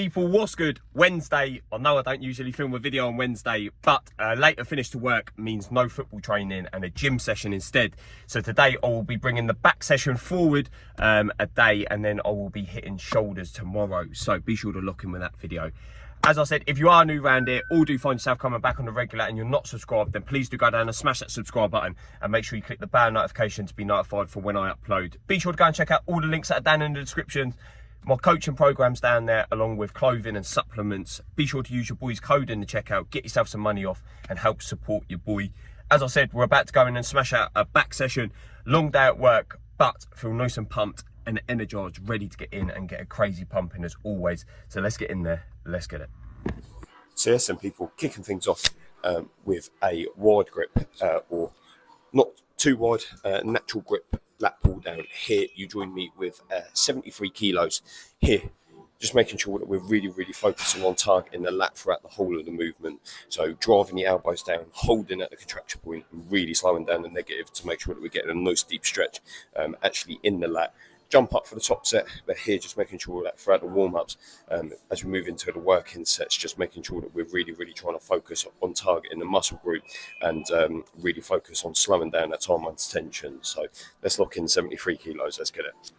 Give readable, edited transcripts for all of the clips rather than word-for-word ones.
people, what's good? Wednesday. I know I don't usually film a video on Wednesday, but later finish to work means no football training and a gym session instead. So today I will be bringing the back session forward a day, and then I will be hitting shoulders tomorrow. So be sure to lock in with that video. As I said, if you are new around here or do find yourself coming back on the regular and you're not subscribed, then please do go down and smash that subscribe button and make sure you click the bell notification to be notified for when I upload. Be sure to go and check out all the links that are down in the description. My coaching program's down there, along with clothing and supplements. Be sure to use your boy's code in the checkout, get yourself some money off and help support your boy. As I said, we're about to go in and smash out a back session. Long day at work, but feel nice and pumped and energized, ready to get in and get a crazy pump in as always. So let's get in there, let's get it. So there's some people kicking things off with a wide grip or not too wide, natural grip lat pull down. Here you join me with 73 kilos here, just making sure that we're really focusing on targeting the lat throughout the whole of the movement. So driving the elbows down, holding at the contraction point, and really slowing down the negative to make sure that we're getting a nice deep stretch actually in the lat. Jump up for the top set, but here just making sure that throughout the warm-ups, as we move into the working sets, just making sure that we're really trying to focus on targeting the muscle group and really focus on slowing down that time under tension. So let's lock in 73 kilos, let's get it.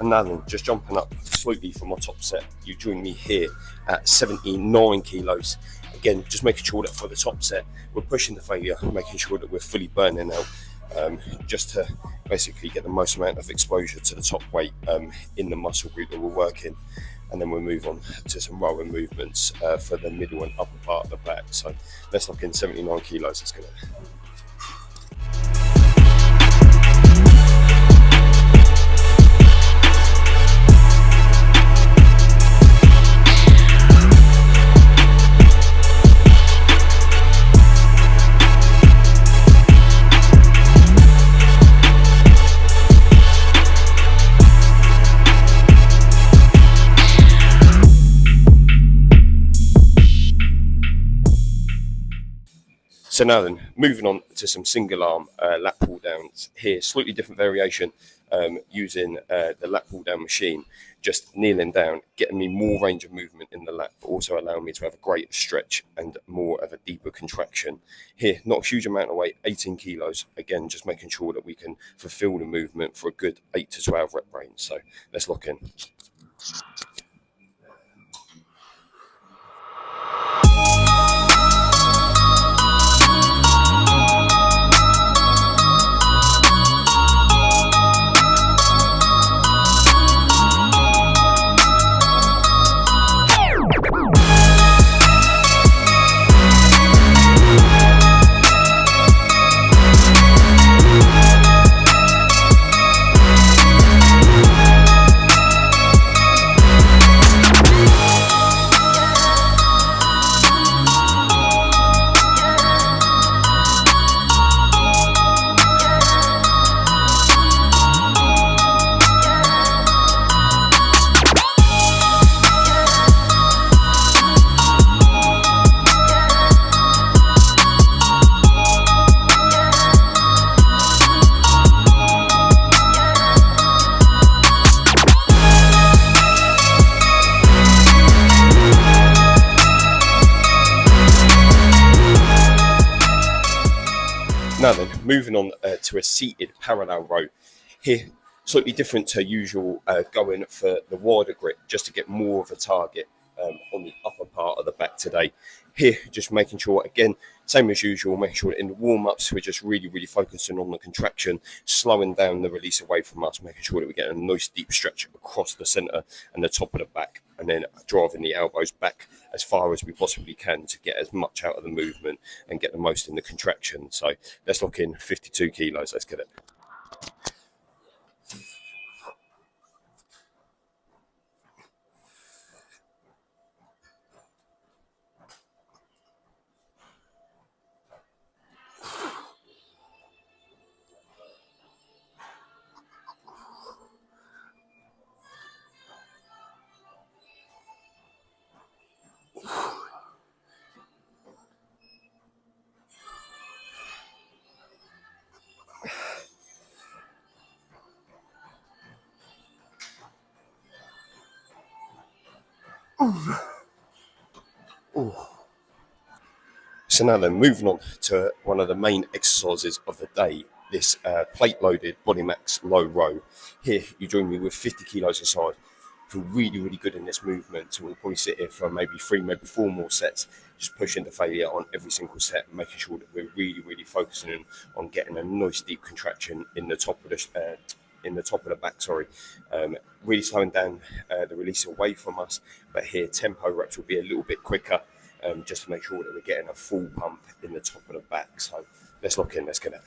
And now then, just jumping up slightly from my top set, you join me here at 79 kilos. Again, just making sure that for the top set, we're pushing the failure, making sure that we're fully burning out, just to basically get the most amount of exposure to the top weight in the muscle group that we're working. And then we'll move on to some rowing movements for the middle and upper part of the back. So let's lock in 79 kilos, let's get it. So now then, moving on to some single arm lat pull downs here, slightly different variation using the lat pull down machine, just kneeling down, getting me more range of movement in the lat, but also allowing me to have a greater stretch and more of a deeper contraction. Here, not a huge amount of weight, 18 kilos, again, just making sure that we can fulfill the movement for a good 8 to 12 rep range. So let's lock in. Now then, moving on to a seated parallel row. Here, slightly different to usual, going for the wider grip just to get more of a target on the upper part of the back today. here, just making sure, again, same as usual, making sure that in the warm-ups, we're just really, really focusing on the contraction, slowing down the release away from us, making sure that we get a nice deep stretch across the center and the top of the back, and then driving the elbows back as far as we possibly can to get as much out of the movement and get the most in the contraction. So let's lock in 52 kilos. Let's get it. So now then, moving on to one of the main exercises of the day, this plate-loaded body max low row. Here, you join me with 50 kilos aside. Feel really, really good in this movement. So we'll probably sit here for maybe 3, maybe 4 more sets, just pushing to failure on every single set, and making sure that we're really, really focusing on getting a nice deep contraction in the top of the back. Really slowing down the release away from us. But here, tempo reps will be a little bit quicker. Just to make sure that we're getting a full pump in the top of the back. So let's lock in, let's get it.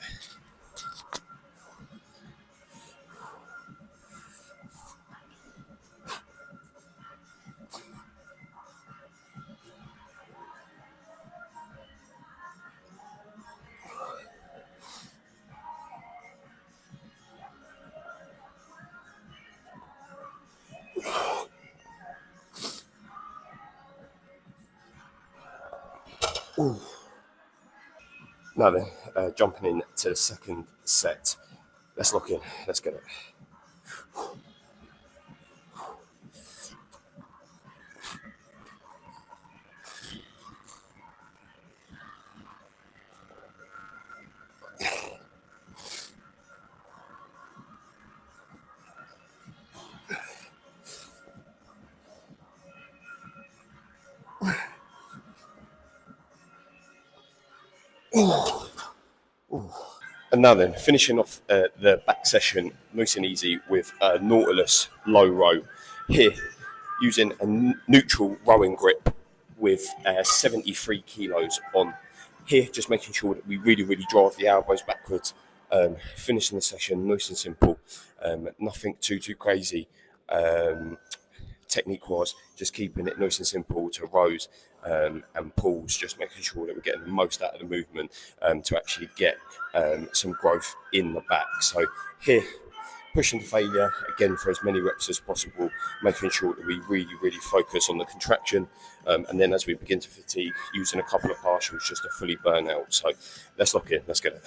Ooh. Now then, jumping in to the second set. Let's lock in, let's get it. And now then, finishing off the back session nice and easy with a Nautilus low row. Here, using a neutral rowing grip with 73 kilos on. Here, just making sure that we really, really drive the elbows backwards. Finishing the session nice and simple. Nothing too crazy. Technique-wise, just keeping it nice and simple to rows and pulls, just making sure that we're getting the most out of the movement to actually get some growth in the back. So here, pushing to failure, again, for as many reps as possible, making sure that we really, really focus on the contraction. And then as we begin to fatigue, using a couple of partials just to fully burn out. So let's lock in, let's get it.